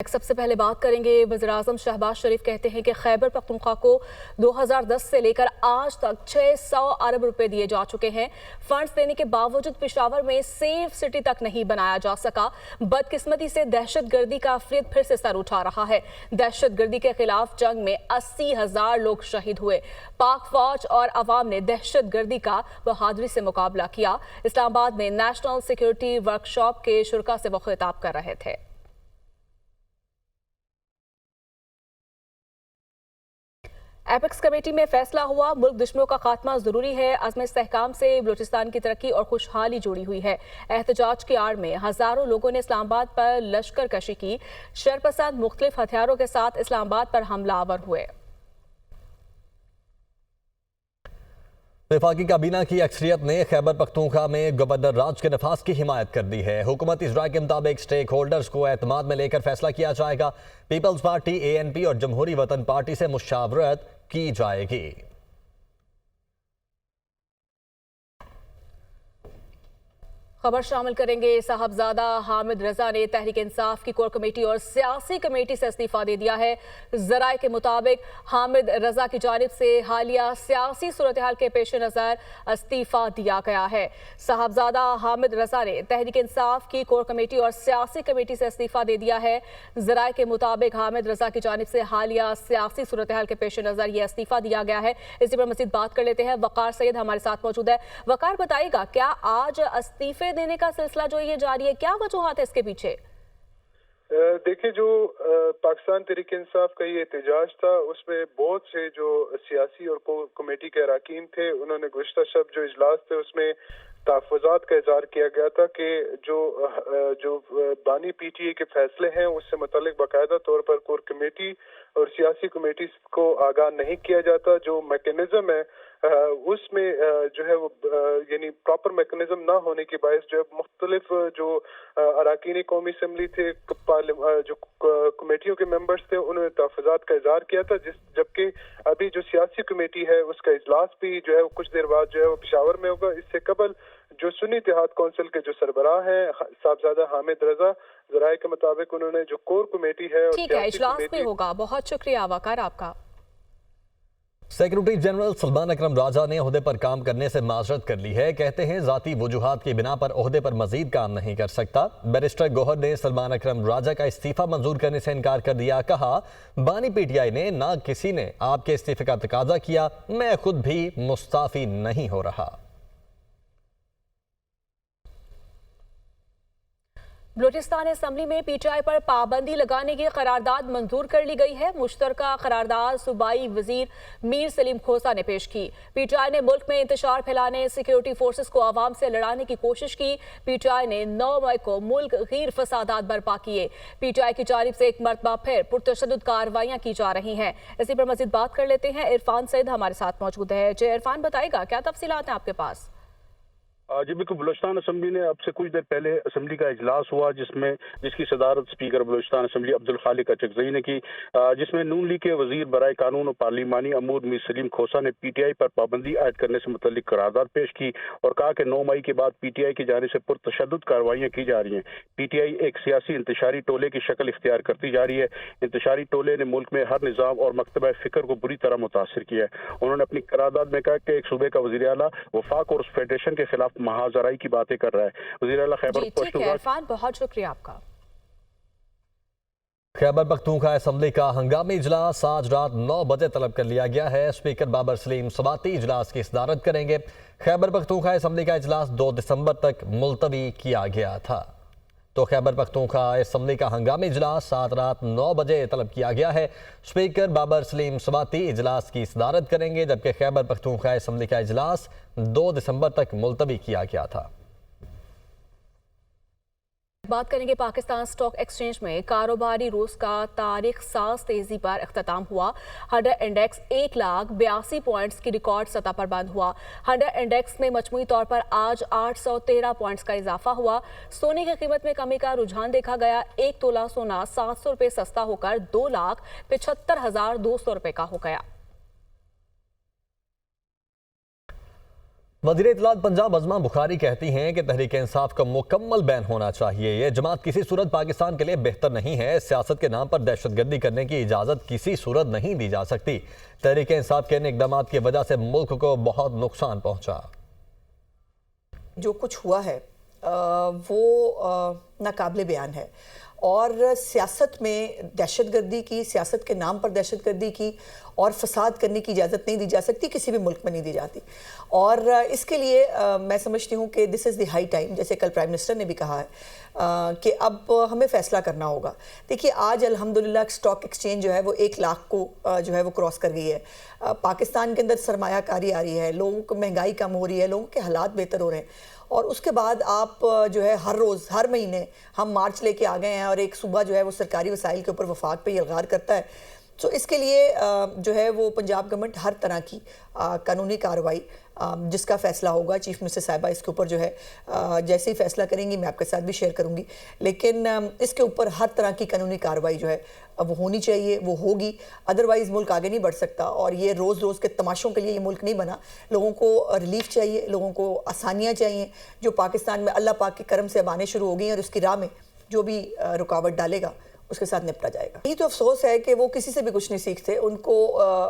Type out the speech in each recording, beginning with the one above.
सबसे पहले बात करेंगे। वज़ीर-ए-आज़म शहबाज शरीफ कहते हैं कि खैबर पख्तूनख्वा को 2010 से लेकर आज तक 600 अरब रुपए दिए जा चुके हैं। फंड्स देने के बावजूद पेशावर में सेफ सिटी तक नहीं बनाया जा सका। बदकिस्मती से दहशतगर्दी का अफरीत फिर से सर उठा रहा है। दहशतगर्दी के खिलाफ जंग में 80,000 लोग शहीद हुए। पाक फौज और अवाम ने दहशतगर्दी का बहादुरी से मुकाबला किया। इस्लामाबाद में नेशनल सिक्योरिटी वर्कशॉप के शुरा से वो खिताब कर रहे थे। एपेक्स कमेटी में फैसला हुआ, मुल्क दुश्मनों का खात्मा जरूरी है। अज़्म इस्तेहकाम से बलूचिस्तान की तरक्की और खुशहाली जुड़ी हुई है। एहतजाज की आड़ में हजारों लोगों ने इस्लामाबाद पर लश्कर कशी की। शरपसंद मुख्तलिफ हथियारों के साथ इस्लामाबाद पर हमलावर हुए। वफाकी काबीना की अक्सरियत ने खैबर पख्तूनख्वा में गवर्नर राज के नफाज की हिमायत कर दी है। हुकूमती इजरा के मुताबिक स्टेक होल्डर्स को एतमाद में लेकर फैसला किया जाएगा। पीपल्स पार्टी, ANP और जमहूरी वतन पार्टी से मुशावरत की जाएगी। खबर शामिल करेंगे। साहबजादा हामिद रजा ने तहरीक इंसाफ की कोर कमेटी और सियासी कमेटी से इस्तीफा दे दिया है। जराए के मुताबिक हामिद रजा की जानिब से हालिया सियासी सूरत हाल के पेश नज़र इस्तीफा दिया गया है। साहबजादा हामिद रजा ने तहरीक इंसाफ की कोर कमेटी और सियासी कमेटी से इस्तीफा दे दिया है। जराए के मुताबिक हामिद रजा की जानिब से हालिया सियासी सूरत हाल के पेश नज़र यह इस्तीफा दिया गया है। इसी पर मज़ीद बात कर लेते हैं। वकार सैयद हमारे साथ मौजूद है। वकार, बताइएगा, क्या आज इस्तीफे देने का सिलसिला जो ये जारी है, क्या वजूहात है इसके पीछे? देखिए, जो पाकिस्तान तहरीक इंसाफ का ये एहतजाज था, उसमें बहुत से जो सियासी और कमेटी के अरकान थे, उन्होंने गुज़श्ता शब जो इजलास थे उसमें तहफ़्फ़ुज़ात का इज़हार किया गया था कि जो बानी PTA के फैसले हैं उससे मुतालिक बाकायदा तौर पर कोर कमेटी और सियासी कमेटी को आगाह नहीं किया जाता। जो मैकेनिज्म है उसमें जो है वो यानी प्रॉपर मैकेनिज्म ना होने के बायस जो है मुख्तलिफ जो अरकान कौमी असम्बली थे, जो कमेटियों के मेंबर्स थे, उन्होंने तहफ़्फ़ुज़ात का इज़हार किया था। जबकि अभी जो सियासी कमेटी है उसका इजलास भी जो है वो कुछ देर बाद जो है वो पेशावर में होगा। इससे कबल जो सुन्नी इत्तेहाद कौंसिल के जो सरबराह हैं साहबजादा हामिद रजा, ज़राए के मुताबिक उन्होंने जो कोर कमेटी है, ठीक है, इजलास भी होगा। बहुत शुक्रिया वकार आपका। सेक्रेटरी जनरल सलमान अकरम राजा ने ओहदे पर काम करने से माजरत कर ली है। कहते हैं जाती वजूहात की बिना पर ओहदे पर मजीद काम नहीं कर सकता। बैरिस्टर गौहर ने सलमान अकरम राजा का इस्तीफा मंजूर करने से इनकार कर दिया। कहा, बानी PTI ने ना किसी ने आपके इस्तीफे का तकाजा किया, मैं खुद भी मुस्ताफी नहीं हो रहा। बलूचिस्तान असम्बली में PTI पर पाबंदी लगाने की करारदाद मंजूर कर ली गई है। मुश्तरका करारदाद सूबाई वजीर मीर सलीम खोसा ने पेश की। PTI ने मुल्क में इंतशार फैलाने, सिक्योरिटी फोर्सेस को आवाम से लड़ाने की कोशिश की। PTI ने 9 मई को मुल्क गैर फसादात बर्पा किए। PTI की जानिब से एक मरतबा फिर पुरतशद्दुद कार्रवाइयां की जा रही हैं। इसी पर मजीद बात कर लेते हैं। इरफान सईद हमारे साथ मौजूद है। जी इरफान, बताएगा क्या तफसीलात हैं आपके पास? जी बिल्कुल, बलूचिस्तान असम्बली ने अब से कुछ देर पहले असम्बली का इजलास हुआ जिसकी सदारत स्पीकर बलूचिस्तान असम्बली अब्दुल खालिक अचकज़ई ने की, जिसमें नून लीग के वजीर बराए कानून और पार्लिमानी अमूर मीर सलीम खोसा ने PTI पर पाबंदी आयद करने से मुतल्लिक करारदाद पेश की और कहा कि 9 मई के बाद PTI की जानिब से पुरतशद्दुद कार्रवाइयाँ की जा रही हैं। PTI एक सियासी इंतशारी टोले की शक्ल इख्तियार करती जा रही है। इंतशारी टोले ने मुल्क में हर निज़ाम और मकतबा फ़िक्र को बुरी तरह मुतासर किया है। उन्होंने अपनी करारदाद में कहा कि एक सूबे का वज़ीर आला वफाक और उस फेडरेशन के खिलाफ महाजराई की बातें कर रहा है। वज़ीर आला खैबर पख्तूनख्वा, बहुत शुक्रिया आपका। खैबर पख्तूनख्वा असम्बली का हंगामी इजलास आज रात 9 बजे तलब कर लिया गया है। स्पीकर बाबर सलीम सवाती इजलास की सदारत करेंगे। खैबर पख्तूनख्वा असम्बली का इजलास 2 दिसंबर तक मुलतवी किया गया था। तो खैबर पख्तूनख्वा असम्बली का हंगामी इजलास आज रात 9 बजे तलब किया गया है। स्पीकर बाबर सलीम सवाती इजलास की सदारत करेंगे, जबकि खैबर पख्तूनख्वा असम्बली का इजलास 2 दिसंबर तक मुलतवी किया गया था। बात करेंगे पाकिस्तान स्टॉक एक्सचेंज में कारोबारी रोज का तारीख साज तेजी पर अख्ताम हुआ। 100 इंडेक्स 1,82 पॉइंट्स की रिकॉर्ड सतह पर बंद हुआ। 100 इंडेक्स में मजमूई तौर पर आज 813 पॉइंट्स का इजाफा हुआ। सोने की कीमत में कमी का रुझान देखा गया। 1 तोला सोना 700 रुपये सस्ता होकर 2,75,200 रुपये का हो गया। वज़ीर इत्तलात पंजाब अज़मा बुखारी कहती हैं कि तहरीक इंसाफ का मुकम्मल बैन होना चाहिए। ये जमात किसी सूरत पाकिस्तान के लिए बेहतर नहीं है। सियासत के नाम पर दहशतगर्दी करने की इजाज़त किसी सूरत नहीं दी जा सकती। तहरीक इंसाफ के इन इक़दामात की वजह से मुल्क को बहुत नुकसान पहुँचा। जो कुछ हुआ है वो नाकाबिले बयान है और सियासत में दहशतगर्दी की, सियासत के नाम पर दहशतगर्दी की और फसाद करने की इजाज़त नहीं दी जा सकती, किसी भी मुल्क में नहीं दी जाती। और इसके लिए मैं समझती हूँ कि this is the high time, जैसे कल प्राइम मिनिस्टर ने भी कहा है कि अब हमें फ़ैसला करना होगा। देखिए आज अल्हम्दुलिल्लाह स्टॉक एक्सचेंज जो है वो 1 लाख को जो है वो क्रॉस कर गई है। पाकिस्तान के अंदर सरमायाकारी आ रही है, लोगों को महंगाई कम हो रही है, लोगों के हालात बेहतर हो रहे हैं। और उसके बाद आप जो है हर रोज़ हर महीने हम मार्च लेके आ गए हैं और एक सूबा जो है वो सरकारी वसाइल के ऊपर वफाक पे यलगार करता है। तो इसके लिए जो है वो पंजाब गवर्नमेंट हर तरह की कानूनी कार्रवाई जिसका फ़ैसला होगा, चीफ मिनिस्टर साहिबा इसके ऊपर जो है जैसे ही फ़ैसला करेंगी मैं आपके साथ भी शेयर करूंगी, लेकिन इसके ऊपर हर तरह की कानूनी कार्रवाई जो है वो होनी चाहिए, वो होगी। अदरवाइज़ मुल्क आगे नहीं बढ़ सकता और ये रोज़ रोज़ के तमाशों के लिए ये मुल्क नहीं बना। लोगों को रिलीफ चाहिए, लोगों को आसानियाँ चाहिए जो पाकिस्तान में अल्लाह पाक के करम से अब आने शुरू हो गई और उसकी राह में जो भी रुकावट डालेगा उसके साथ निपटा जाएगा। यही तो अफसोस है कि वो किसी से भी कुछ नहीं सीखते। उनको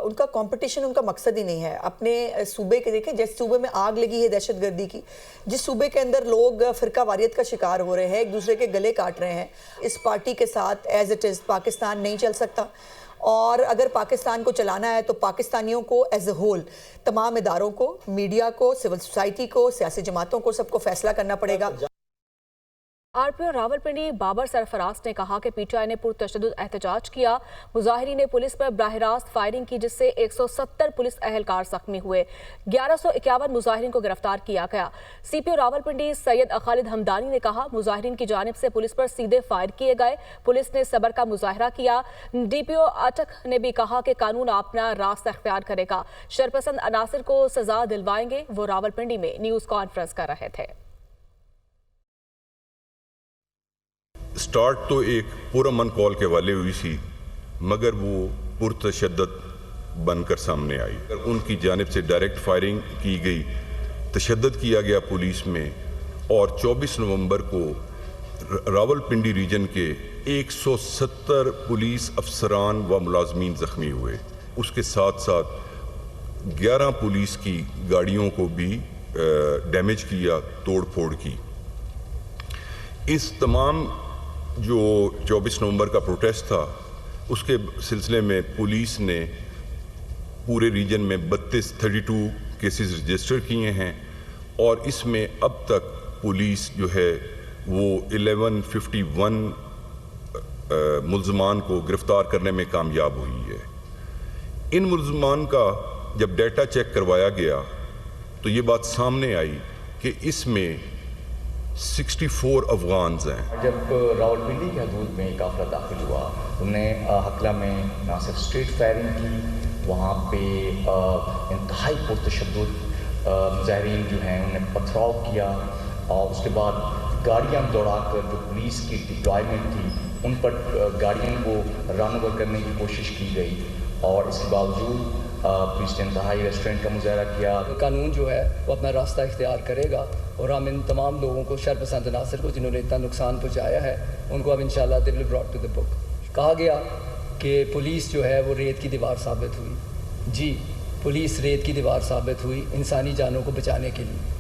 उनका कंपटीशन उनका मकसद ही नहीं है। अपने सूबे के देखें, जिस सूबे में आग लगी है दहशतगर्दी की, जिस सूबे के अंदर लोग फ़िरका वारियत का शिकार हो रहे हैं, एक दूसरे के गले काट रहे हैं, इस पार्टी के साथ एज इट इज़ पाकिस्तान नहीं चल सकता। और अगर पाकिस्तान को चलाना है तो पाकिस्तानियों को एज ए होल, तमाम इदारों को, मीडिया को, सिविल सोसाइटी को, सियासी जमातों को, सबको फैसला करना पड़ेगा। आरपीओ रावलपिंडी बाबर सरफराज ने कहा कि पीटीआई ने पुरतशद्दुद एहतजाज किया। मुजाहिरीन ने पुलिस पर बराह रास्त फायरिंग की जिससे 170 पुलिस अहलकार जख्मी हुए। 1151 मुजाहिरीन को गिरफ्तार किया गया। सीपीओ रावलपिंडी सैयद खालिद हमदानी ने कहा मुजाहिरीन की जानिब से पुलिस पर सीधे फायर किए गए। पुलिस ने सब्र का मुजाहरा किया। डीपीओ अटक ने भी कहा कि कानून अपना रास्ता अख्तियार करेगा, शरपसंद अनासर को सजा दिलवाएंगे। वो रावलपिंडी में न्यूज़ कॉन्फ्रेंस कर रहे थे। स्टार्ट तो एक पुरअमन कॉल के वाले हुई थी, मगर वो पुरतशद्दुद बनकर सामने आई। उनकी जानिब से डायरेक्ट फायरिंग की गई, तशद्दुद किया गया पुलिस में और 24 नवंबर को रावलपिंडी रीजन के 170 पुलिस अफसरान व मुलाजमीन ज़ख्मी हुए। उसके साथ साथ 11 पुलिस की गाड़ियों को भी डैमेज किया, तोड़ फोड़ की। इस तमाम जो 24 नवंबर का प्रोटेस्ट था उसके सिलसिले में पुलिस ने पूरे रीजन में 32 केसेस रजिस्टर किए हैं और इसमें अब तक पुलिस जो है वो 1151 मुल्ज़मान को गिरफ्तार करने में कामयाब हुई है। इन मुल्ज़मान का जब डेटा चेक करवाया गया तो ये बात सामने आई कि इसमें 64 अफगान्स हैं। जब रावलपिंडी के हदूद में काफ़िला दाखिल हुआ, उन्होंने हकला में ना सिर्फ स्ट्रीट फायरिंग की, वहाँ पे इंतहाई पुरतशद्दुद मुजाहिरीन जो हैं उन्होंने पथराव किया और उसके बाद गाड़ियाँ दौड़ाकर जो पुलिस की डिप्लॉयमेंट थी उन पर गाड़ियों को रन ओवर करने की कोशिश की गई और इसके बावजूद पुलिस ने इंतहाई रेस्टोरेंट का मुजाहरा किया। कानून जो है वो अपना रास्ता इख्तियार करेगा और हम इन तमाम लोगों को, शरपसंद अनासर को जिन्होंने इतना नुकसान पहुँचाया है, उनको अब इंशाल्लाह they will brought to the book. कहा गया कि पुलिस जो है वो रेत की दीवार साबित हुई। जी, पुलिस रेत की दीवार साबित हुई इंसानी जानों को बचाने के लिए।